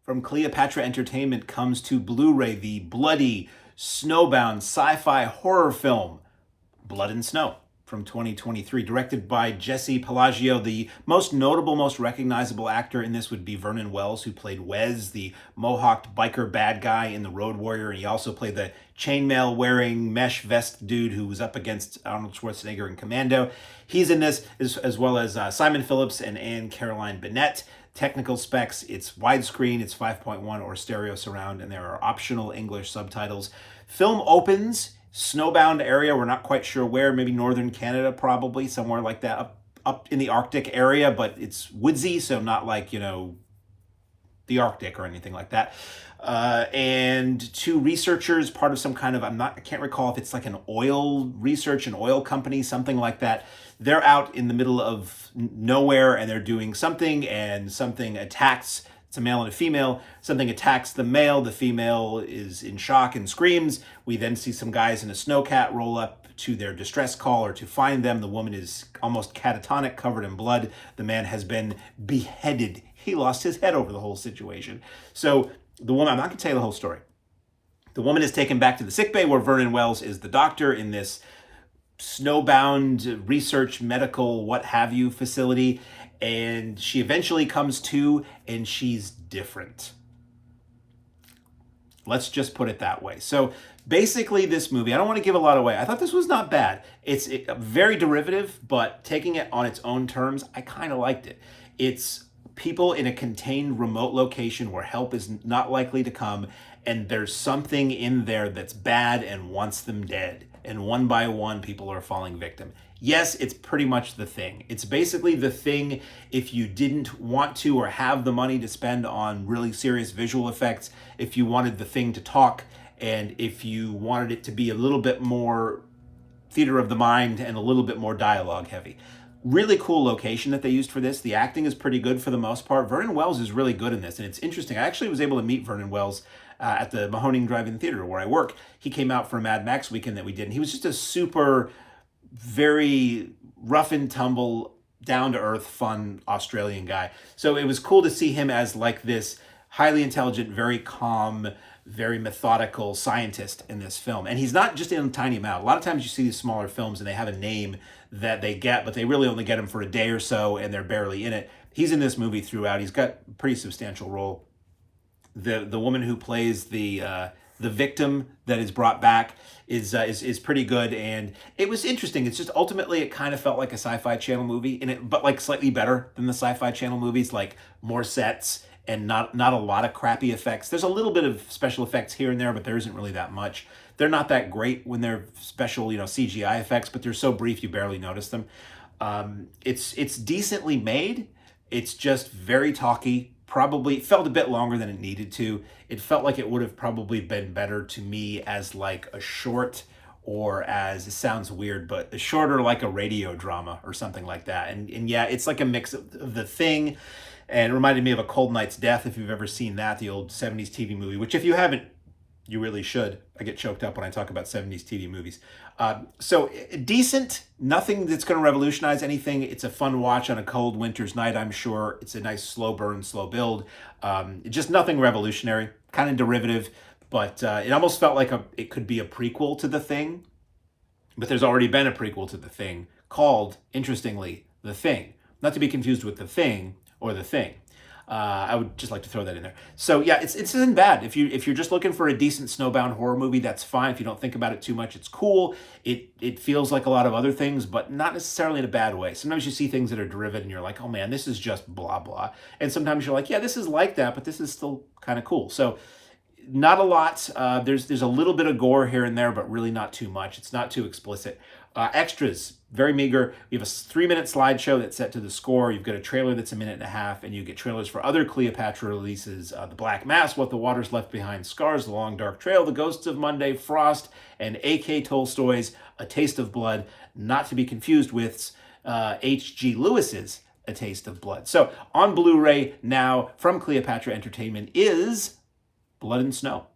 From Cleopatra Entertainment comes to Blu-ray the bloody, snowbound sci-fi horror film Blood and Snow from 2023, directed by Jesse Palangio. The most notable, most recognizable actor in this would be Vernon Wells, who played Wes, the mohawked biker bad guy in The Road Warrior, and he also played the chainmail-wearing mesh vest dude who was up against Arnold Schwarzenegger in Commando. He's in this, as well as Simon Phillips and Anne-Carolyne Binette. Technical specs, it's widescreen, it's 5.1 or stereo surround, and there are optional English subtitles. Film opens snowbound area, we're not quite sure where, maybe northern Canada, probably somewhere like that, up in the Arctic area, but it's woodsy, so not like, the Arctic or anything like that. And two researchers, part of some kind of, I can't recall if it's like an oil research, an oil company, something like that. They're out in the middle of nowhere and they're doing something, and something attacks. It's a male and a female. Something attacks the male. The female is in shock and screams. We then see some guys in a snowcat roll up to their distress call or to find them. The woman is almost catatonic, covered in blood. The man has been beheaded. He lost his head over the whole situation. So the woman, I'm not going to tell you the whole story. The woman is taken back to the sickbay where Vernon Wells is the doctor in this snowbound research, medical, what have you facility. And she eventually comes to, and she's different. Let's just put it that way. So basically this movie, I don't want to give a lot away. I thought this was not bad. It's very derivative, but taking it on its own terms, I kind of liked it. It's people in a contained remote location where help is not likely to come, and there's something in there that's bad and wants them dead. And one by one, people are falling victim. Yes, it's pretty much The Thing. It's basically The Thing if you didn't want to or have the money to spend on really serious visual effects, if you wanted The Thing to talk, and if you wanted it to be a little bit more theater of the mind and a little bit more dialogue heavy. Really cool location that they used for this. The acting is pretty good for the most part. Vernon Wells is really good in this, and it's interesting. I actually was able to meet Vernon Wells at the Mahoning Drive-In Theater where I work. He came out for a Mad Max weekend that we did, and he was just a super, very rough and tumble, down-to-earth, fun Australian guy. So it was cool to see him as like this highly intelligent, very calm, very methodical scientist in this film. And he's not just in a tiny amount. A lot of times you see these smaller films and they have a name that they get, but they really only get him for a day or so and they're barely in it. He's in this movie throughout. He's got a pretty substantial role. The woman who plays the victim that is brought back is pretty good, and it was interesting. It's just ultimately it kind of felt like a Sci-Fi Channel movie, but like slightly better than the Sci-Fi Channel movies, like more sets and not a lot of crappy effects. There's a little bit of special effects here and there, but there isn't really that much. They're not that great when they're special, CGI effects, but they're so brief you barely notice them. It's decently made. It's just very talky. Probably felt a bit longer than it needed to. It felt like it would have probably been better to me as like a short, or as, it sounds weird, but a shorter like a radio drama or something like that. And yeah, it's like a mix of The Thing, and it reminded me of A Cold Night's Death, if you've ever seen that, the old 70s TV movie, which if you haven't, you really should. I get choked up when I talk about 70s TV movies. So decent, nothing that's going to revolutionize anything. It's a fun watch on a cold winter's night, I'm sure. It's a nice slow burn, slow build. Just nothing revolutionary, kind of derivative, but it almost felt like it could be a prequel to The Thing, but there's already been a prequel to The Thing called, interestingly, The Thing. Not to be confused with The Thing or The Thing. I would just like to throw that in there. So yeah, it isn't bad. If you're just looking for a decent snowbound horror movie, that's fine. If you don't think about it too much, it's cool. It feels like a lot of other things, but not necessarily in a bad way. Sometimes you see things that are derivative and you're like, oh man, this is just blah, blah. And sometimes you're like, yeah, this is like that, but this is still kind of cool. So not a lot. There's a little bit of gore here and there, but really not too much. It's not too explicit. Extras, very meager. We have a 3-minute slideshow that's set to the score. You've got a trailer that's a minute and a half, and you get trailers for other Cleopatra releases. The Black Mass, What the Waters Left Behind, Scars, The Long Dark Trail, The Ghosts of Monday, Frost, and A.K. Tolstoy's A Taste of Blood, not to be confused with H.G. Lewis's A Taste of Blood. So on Blu-ray now from Cleopatra Entertainment is Blood and Snow.